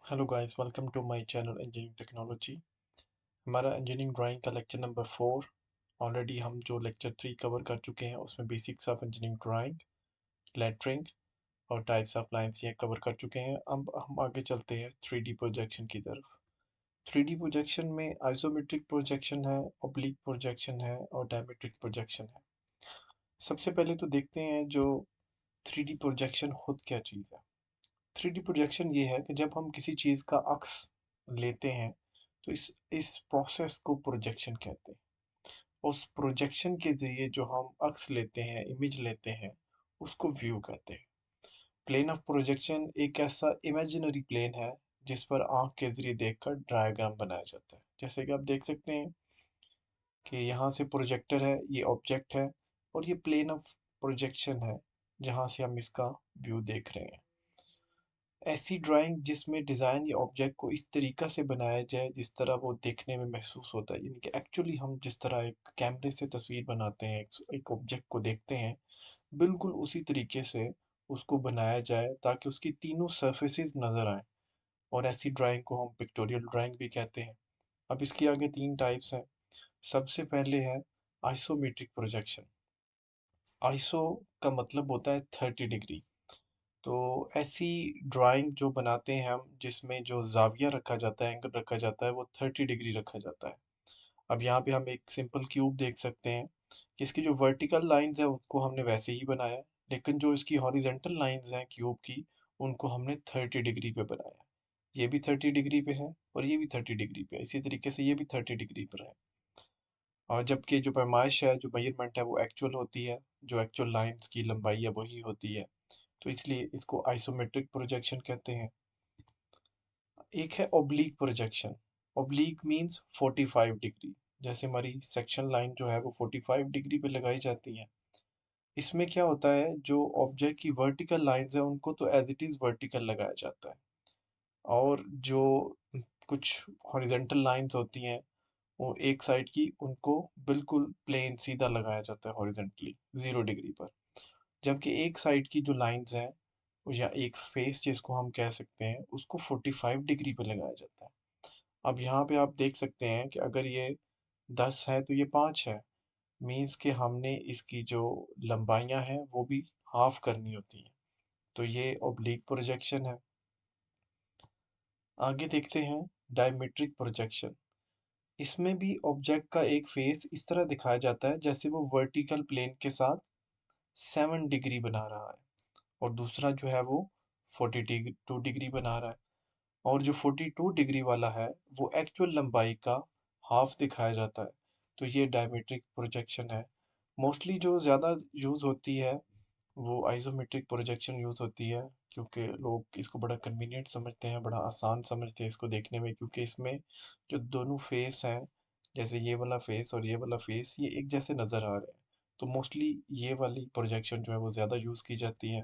Hello guys, welcome to my channel engineering technology. हमारा engineering drawing का lecture number 4। Already हम जो lecture 3 cover कर चुके हैं उसमें basics of engineering drawing, lettering और टाइप्स ऑफ लाइंस ये कवर कर चुके हैं। अब हम आगे चलते हैं 3D प्रोजेक्शन की तरफ। 3D प्रोजेक्शन में आइसोमेट्रिक प्रोजेक्शन है, ऑब्लिक प्रोजेक्शन है और डायमेट्रिक प्रोजेक्शन है। सबसे पहले तो देखते हैं जो 3D प्रोजेक्शन खुद क्या चीज़ है। 3D प्रोजेक्शन ये है कि जब हम किसी चीज़ का अक्स लेते हैं तो इस प्रोसेस को प्रोजेक्शन कहते हैं। उस प्रोजेक्शन के ज़रिए जो हम अक्स लेते हैं, इमेज लेते हैं, उसको व्यू कहते हैं। प्लेन ऑफ प्रोजेक्शन एक ऐसा इमेजिनरी प्लेन है जिस पर आँख के ज़रिए देखकर डायग्राम बनाया जाता है। जैसे कि आप देख सकते हैं कि यहाँ से प्रोजेक्टर है, ये ऑब्जेक्ट है और ये प्लेन ऑफ प्रोजेक्शन है जहाँ से हम इसका व्यू देख रहे हैं। ऐसी ड्राइंग जिसमें डिज़ाइन या ऑब्जेक्ट को इस तरीक़ा से बनाया जाए जिस तरह वो देखने में महसूस होता है, यानी कि एक्चुअली हम जिस तरह एक कैमरे से तस्वीर बनाते हैं, एक ऑब्जेक्ट को देखते हैं, बिल्कुल उसी तरीके से उसको बनाया जाए ताकि उसकी तीनों सरफेसेस नज़र आएँ। और ऐसी ड्राइंग को हम पिक्टोरियल ड्राइंग भी कहते हैं। अब इसके आगे 3 टाइप्स हैं। सबसे पहले है आइसोमेट्रिक प्रोजेक्शन। आइसो का मतलब होता है 30 डिग्री। तो ऐसी ड्राइंग जो बनाते हैं हम जिसमें जो ज़ाविया रखा जाता है, एंगल रखा जाता है, वो 30 डिग्री रखा जाता है। अब यहाँ पे हम एक सिंपल क्यूब देख सकते हैं कि इसकी जो वर्टिकल लाइंस हैं उनको हमने वैसे ही बनाया है, लेकिन जो इसकी हॉरिजेंटल लाइंस हैं क्यूब की, उनको हमने 30 डिग्री पे बनाया है। ये भी 30 डिग्री पे है और ये भी 30 डिग्री पे है, इसी तरीके से ये भी 30 डिग्री पर है। और जबकि जो पैमाइश है, जो मेजरमेंट है, वो एक्चुअल होती है, जो एक्चुअल लाइंस की लंबाई है वही होती है। तो इसलिए इसको आइसोमेट्रिक प्रोजेक्शन कहते हैं। एक है oblique projection. Oblique means 45 degree. जैसे हमारी सेक्शन लाइन जो है वो 45 डिग्री पे लगाई जाती है। इसमें क्या होता है, जो ऑब्जेक्ट की वर्टिकल लाइंस है उनको तो एज इट इज़ वर्टिकल लगाया जाता है, और जो कुछ हॉरिजेंटल लाइंस होती हैं वो एक साइड की, उनको बिल्कुल प्लेन सीधा लगाया जाता है हॉरिजेंटली 0 डिग्री पर। जबकि एक साइड की जो लाइंस हैं या एक फेस जिसको हम कह सकते हैं, उसको 45 डिग्री पे लगाया जाता है। अब यहाँ पे आप देख सकते हैं कि अगर ये 10 है तो ये 5 है। मीन्स कि हमने इसकी जो लंबाइयाँ हैं वो भी हाफ करनी होती हैं। तो ये ओब्लीक प्रोजेक्शन है। आगे देखते हैं डायमेट्रिक प्रोजेक्शन। इसमें भी ऑब्जेक्ट का एक फेस इस तरह दिखाया जाता है जैसे वो वर्टिकल प्लेन के साथ 7 डिग्री बना रहा है, और दूसरा जो है वो 42 डिग्री बना रहा है। और जो 42 डिग्री वाला है वो एक्चुअल लंबाई का हाफ दिखाया जाता है। तो ये डायमेट्रिक प्रोजेक्शन है। मोस्टली जो ज़्यादा यूज़ होती है वो आइसोमेट्रिक प्रोजेक्शन यूज़ होती है, क्योंकि लोग इसको बड़ा कन्वीनियंट समझते हैं, बड़ा आसान समझते हैं इसको देखने में, क्योंकि इसमें जो दोनों फेस हैं, जैसे ये वाला फेस और ये वाला फेस, ये एक जैसे नज़र आ रहे हैं। तो मोस्टली ये वाली प्रोजेक्शन जो है वो ज़्यादा यूज़ की जाती है।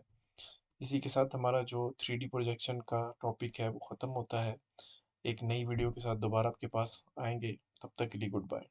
इसी के साथ हमारा जो 3D प्रोजेक्शन का टॉपिक है वो ख़त्म होता है। एक नई वीडियो के साथ दोबारा आपके पास आएंगे। तब तक के लिए गुड बाय।